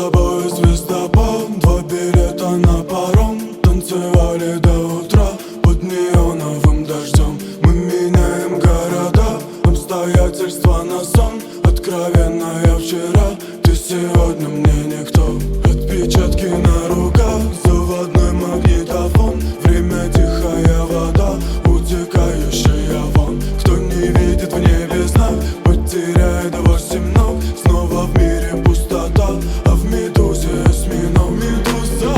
тобой звездопад, 2 билета на паром. Танцевали до утра под неоновым дождем. Мы меняем города, обстоятельства на сон. Откровенная вчера, ты сегодня мне никто. Отпечатки на руках, заводной магнитофон. Время тихая вода, утекающая вон. Кто не видит в небе знак, потеряет 8 ног. Снова в мире пустота, а в медузе осьминог. Медуза,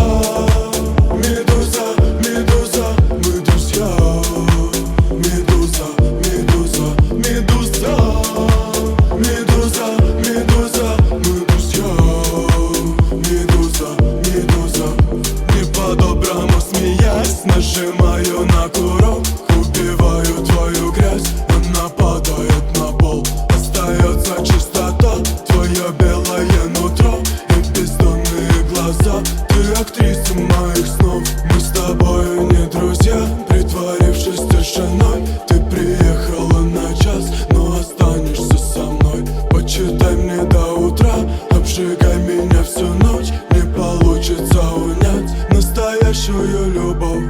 медуза, медуза, мы друзья. Медуза, медуза, медуза, медуза, медуза, мы друзья. Медуза, медуза, не по-доброму смеясь, нажимаю на курок. Убиваю твою грязь, она падает на пол. Остается чистота, твое белое нутро и бездонные глаза. Ты актриса моих снов. Мы с тобою не друзья, притворившись тишиной. Ты приехала на час, но останешься со мной. Почитай мне до утра, обжигай меня всю ночь. Не получится унять настоящую любовь.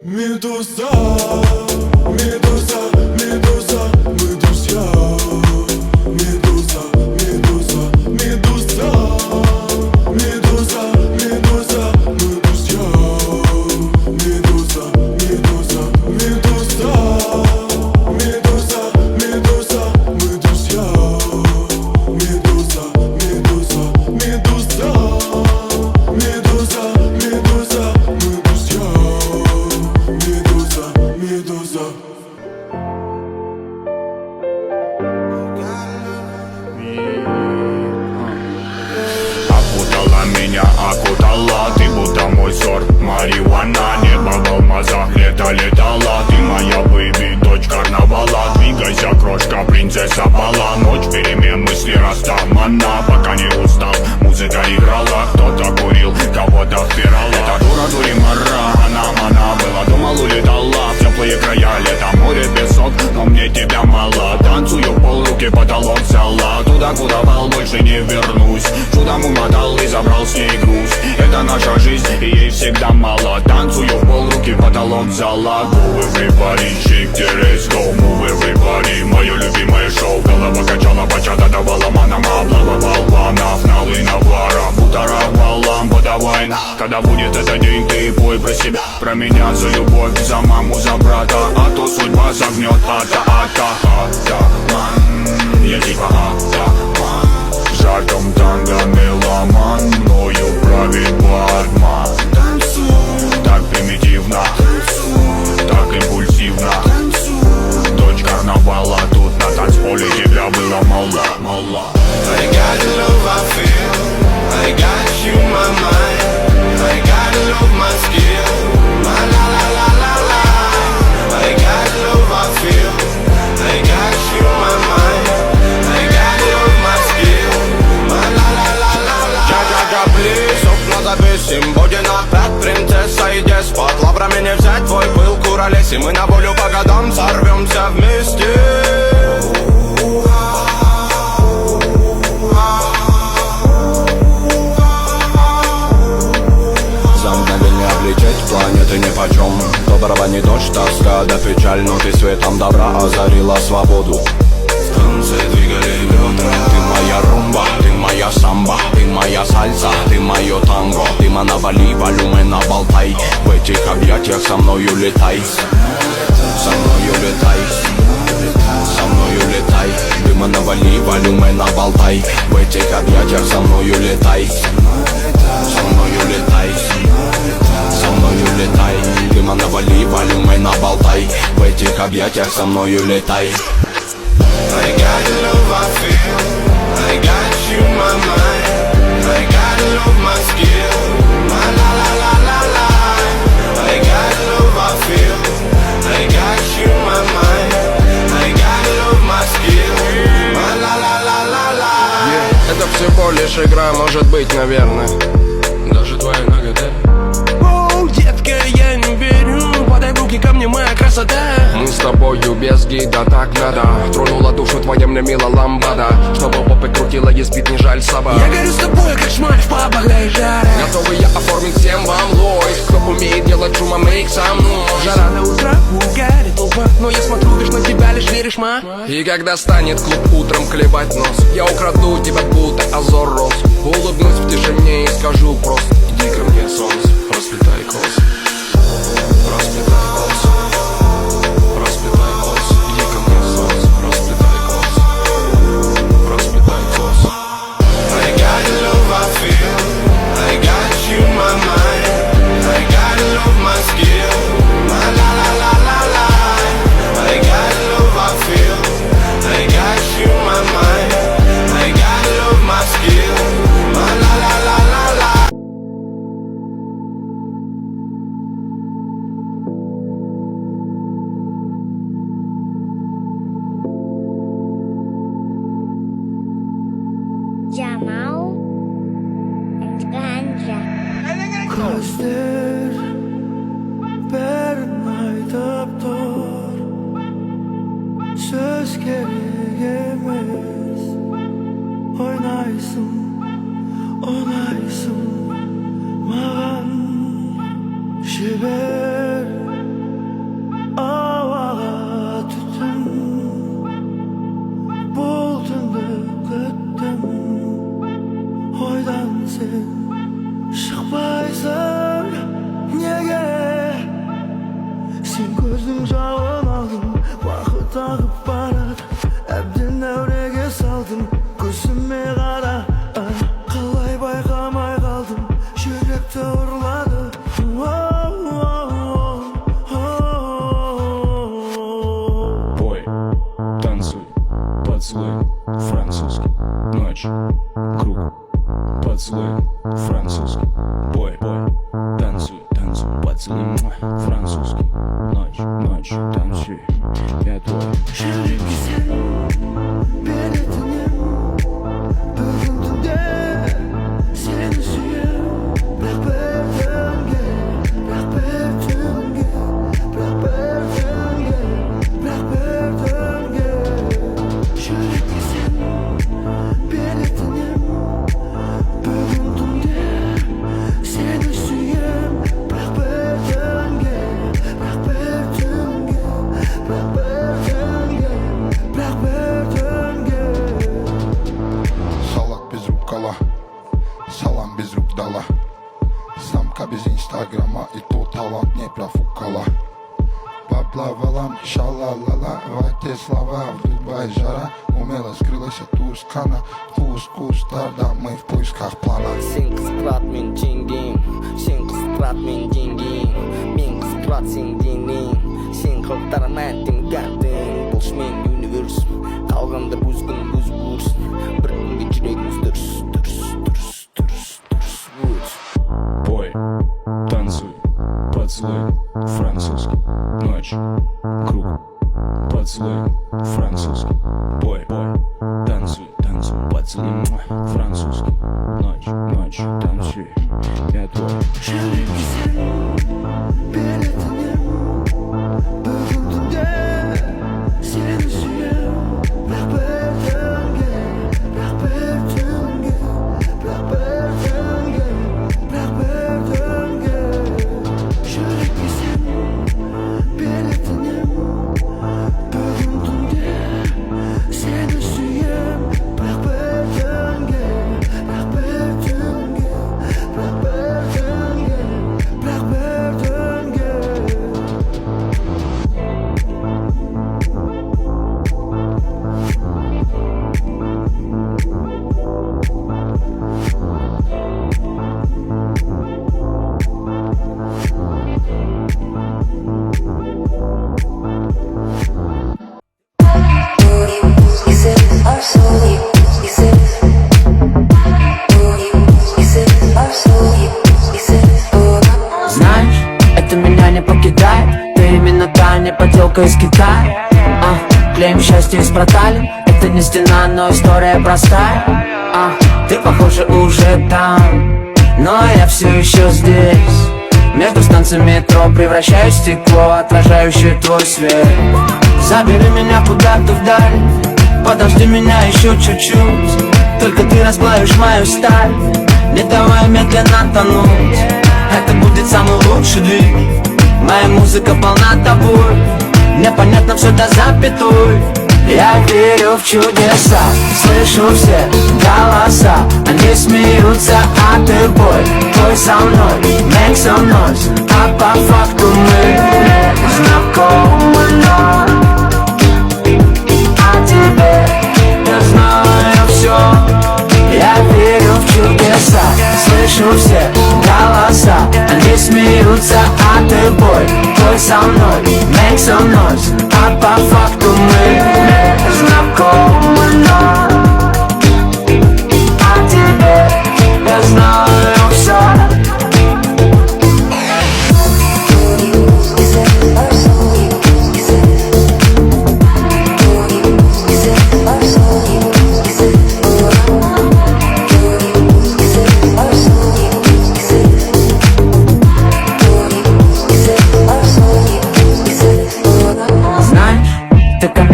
Медуза, медуза, медуза, мы друзья. Медуза, медуза, медуза, медуза, медуза, мы друзья. Медуза, медуза, медуза, медуза, медуза, мы друзья. Медуза, медуза, медуза, медуза, медуза, мы друзья. Медуза, медуза. Окутала меня, окутала. Ты будто мой сорт марихуана. Небо в алмазах, лето летала. Ты моя бэйби, дочь карнавала. Двигайся, крошка, принцесса бала. Ночь перемен, мысли растамана. Пока не устал, музыка играла. Кто-то курил, кого-то впирала. Эта дура дуримара, она была, думал, улетала в теплые края. Лето, море, песок, но мне тебя мало. Танцую, полруки потолок взяла. Туда, куда вал, больше не вернусь. Чудом умотал и забрал с ней груз. Это наша жизнь, и ей всегда мало. Танцую, полруки потолок взяла. Move everybody, shake the let's go. Move everybody, мое любимое шоу. Голова качала, бачата давала манам. Обламывал планов, налы навара. Бутара валам, подавай. Когда будет этот день, ты пой про себя, про меня, за любовь, за маму, за брата. А то судьба загнет, атаман. Я типа атаман. Жарком танго меломан, мною правит бармен. Так примитивно, так импульсивно. Дочь карнавала, тут на танцполе тебя было мало. I got the love I feel, I got you my mind, I got love my skill, my la la la la la. I got love I feel, I got you my mind, I got love my skill, my la la la la la. Джа-джа-джа, плиз, окна завесим, будет опять принцесса и деспот. Лаврами не взять твой пыл, куролесим. Мы на волю по годам сорвемся вместе. Планеты нипочем, доброго не дождь, тоска да печаль. Но ты светом добра озарила свободу. Станции двигали бедра. Ты моя румба, ты моя самба, ты моя сальса, ты мое танго. Ты навали, волюмена болтай. В этих объятиях со мною летай. Со мною летай. Со мною летай. Дыма навали, волюмена болтай. В этих объятиях со мною летай. Со мною летай. Со мною летай. Дыма навали, волюмена болтай. В этих объятиях со мною летай. I got the love I feel. наша игра может быть, наверное, даже твоя нагота. Оу, детка, я не верю, подай в руки ко мне, моя красота. Мы с тобою без гида, так надо. Тронула душу твоя мне мила ламбада. Чтобы попы крутила, есть бит, не жаль собак. Я горю с тобой, как шмаль в пабах, да и жара. Готовы я оформить всем вам лой. Кто умеет делать шума, мейк со мной. Жара до утра, угари толпа. Но я смотрю лишь на тебя, лишь веришь, ма. И когда станет клуб утром клевать нос, я украду тебя, будто Азор Рос. Улыбнусь в тишине и скажу просто: иди ко мне, солнце, расплетай кос. Расплетай кос. Расплетай кос. Иди ко мне, солнце, расплетай кос. Расплетай кос. I got the love I feel, I got you in my mind, I got the love my skill, my la la la la la. I got the love I feel, I got you in my mind, I got the love my skill, my la la la la la. Jamal and Ganja. Gözler bәрін айтып тұр, сөз керек емес. Ойнайсың, ұнайсың маған, жібер ауаға түтін. Бұл түнді күттім, ойдан сен шықпайсың неге? Сен көздің жауын алдың, уақыт ағып барады, әбден әуреге салдың, көзіме қара. Қалай байқамай қалдым, жүректі ұрлады. Пой, танцуй, поцелуй, французский, ночь, круг, поцелуй, французский. Пой, танцуй, танцуй, поцелуй, французский, ночь, танцуй, я твой. Жүрекке сен беретінем, бүгін түнде сені сүйем. Бірақ бір түнге, бірақ бір түнге, бірақ бір түнге, бірақ бір түнге. Жүрекке сен беретінем, бүгін түнде сені сүйем. Бірақ бір түнге, бірақ бір түнге, бірақ бір түнге, бірақ бір түнге. Салат без рукава, салам без рук дала. Самка без инстаграма, и то талант не профукала. Поплавала, шалалала, в те слова, в Дубай жара. Умело скрылась от Тускана, вкус кустарда, мы в поисках плана. Сен қыстырат мен жеңгем, сен қыстырат мен жеңгем, мен қыстырат сен денең, сен қылықтарым әттім кәттің. Бұлшымен универсум, қалғанда бұзгын бұз бұрсын, бір күнге жүрегіміз дұрыс, дұрыс, дұрыс, дұрыс, дұрыс бұз. Пой, танцуй, поцелуй, французский, ночь, круг, поцелуй, французский. Пой, танцуй, танцуй, поцелуй, французский, ночь, танцуй, я твой. Жүрекке сен беретінем, бүгін түнде сені сүйем. Бірақ бір түнге, бірақ бір түнге, бірақ бір түнге, бірақ бір түнге. Жүрекке сен беретінем, бүгін түнде сені сүйем. Бірақ бір түнге, бірақ бір түнге, бірақ бір түнге, бірақ бір түнге. Знаешь, это меня не покидает, ты именно та не поделка из Китая. Клеим счастье из проталин, это не стена, но история простая. Ты, похоже, уже там, но я все еще здесь. Между станциями метро превращаюсь в стекло, отражающее твой свет. Забери меня куда-то вдаль, подожди меня еще чуть-чуть. Только ты расплавишь мою сталь, не давай медленно тонуть. Это будет самый лучший двиг. Моя музыка полна тобой, мне понятно все до запятой. Я верю в чудеса, слышу все голоса. Они смеются, а ты бой твой со мной, make some noise. А по факту мы знакомы, но о тебе я знаю все. Я верю в чудеса, слышу все голоса. Они смеются, а ты бой твой со мной, make some noise. А по факту мы знакомы, но о тебе я знаю все.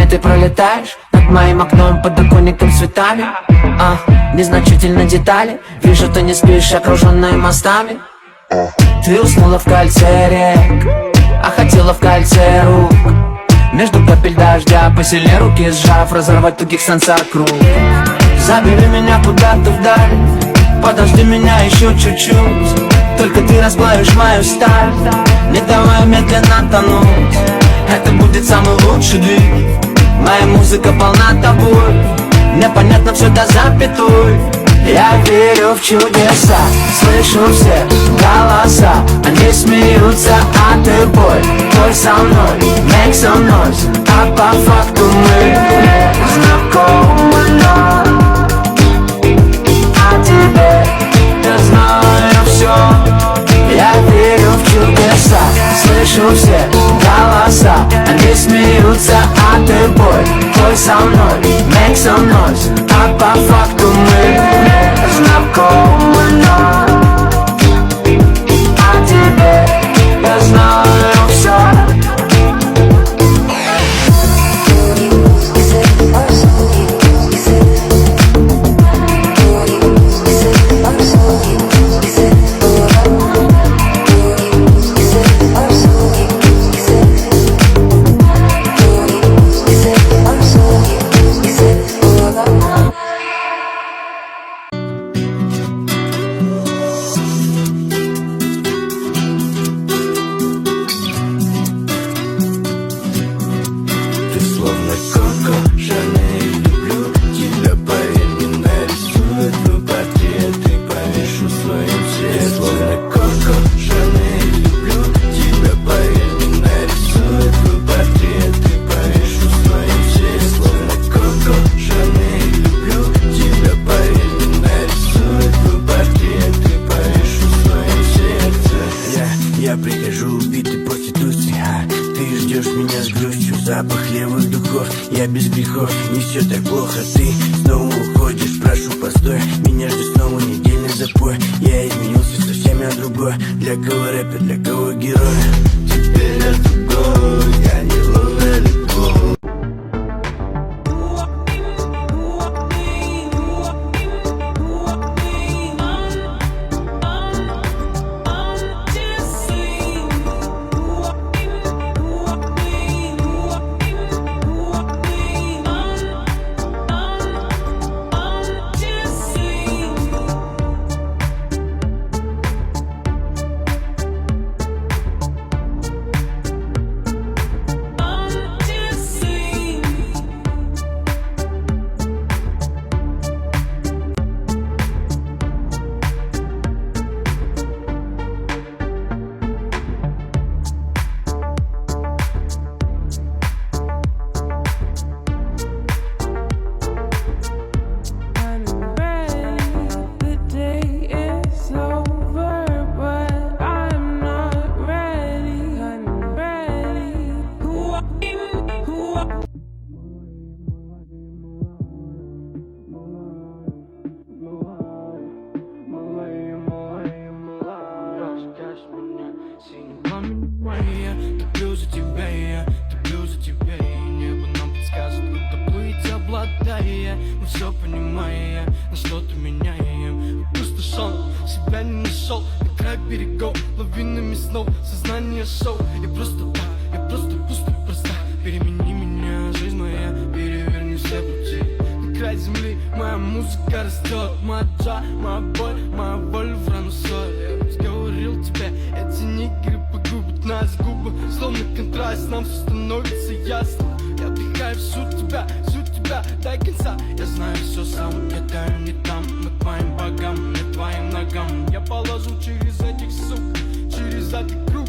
Ты пролетаешь над моим окном, подоконником цветами. Незначительно детали. Вижу, ты не спишь, окруженная мостами. Ты уснула в кольце рек, а хотела в кольце рук. Между капель дождя посильнее руки сжав, разорвать тугих сансар круг. Забери меня куда-то вдаль, подожди меня еще чуть-чуть. Только ты расплавишь мою сталь, не давай медленно тонуть. Это будет самый лучший двиг. Моя музыка полна тобой, мне понятно все до запятой. Я верю в чудеса, слышу все голоса. Они смеются, а ты бой твой со мной, make some noise. А по факту мы знакомы, но о тебе я знаю все. Я верю в чудеса, слышу все голоса. Они смеются, а ты бой твой со мной, make some noise. А по факту мы знакомы, но о тебе я знаю все. Я прихожу убитый проституции, ты ждешь меня с грустью. Запах левых духов, я без грехов. Не все так плохо, ты снова уходишь. Прошу, постой, меня ждет снова недельный запой. Я изменился совсем, я другой. Для кого рэпер, для кого герой? Теперь я другой, я не ловлю любовь. понимая, на что ты меняем. Пустошен, себя не нашел, на край берегов, лавинами снов, сознание шоу. Я просто пусто, просто перемени меня, жизнь моя, переверни все пути. На край земли моя музыка растет, моя джа, моя боль, моя воля в рану соль. Я ведь говорил тебе, эти нигеры погубят нас, губы, словно контраст, нам все становится ясно. Я вдыхаю всю тебя, до конца. Я знаю все сам, я таю не там, мы твоим богам, не твоим ногам. Я положу через этих сук, через этот круг.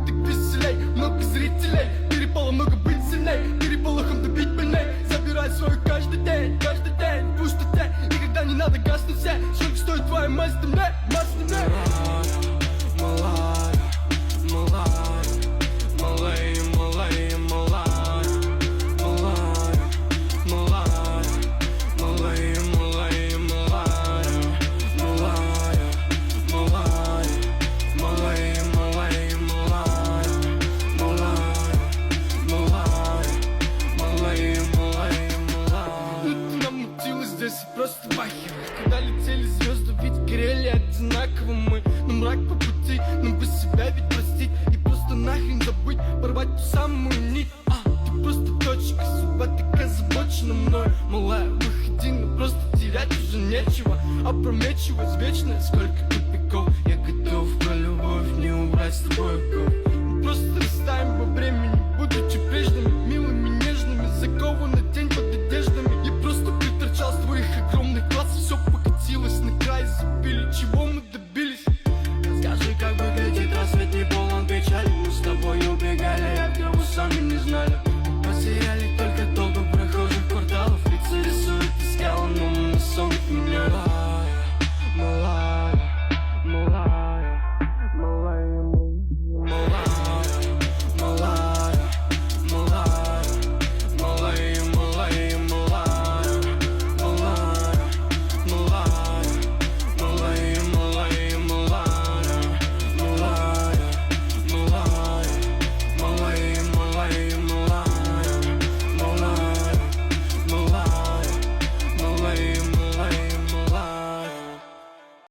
Ты веселей, много зрителей, перепало много быть сильней, переполохом добить больней. Забирай свою каждый день, в пустоте. И когда не надо гаснуть все, сколько стоит твоя масть на мне, малая, просто бахер. Когда летели звезды, ведь горели одинаково мы. Но мрак по пути, нам бы себя ведь простить и просто нахрен забыть, порвать ту самую нить. Ты просто точка, судьба так озабочена мной. Малая, выходи, но просто терять уже нечего. Опрометчивость вечная, сколько тупиков. Я готов про любовь не убрать с тобой кровь. Мы просто растаем во времени.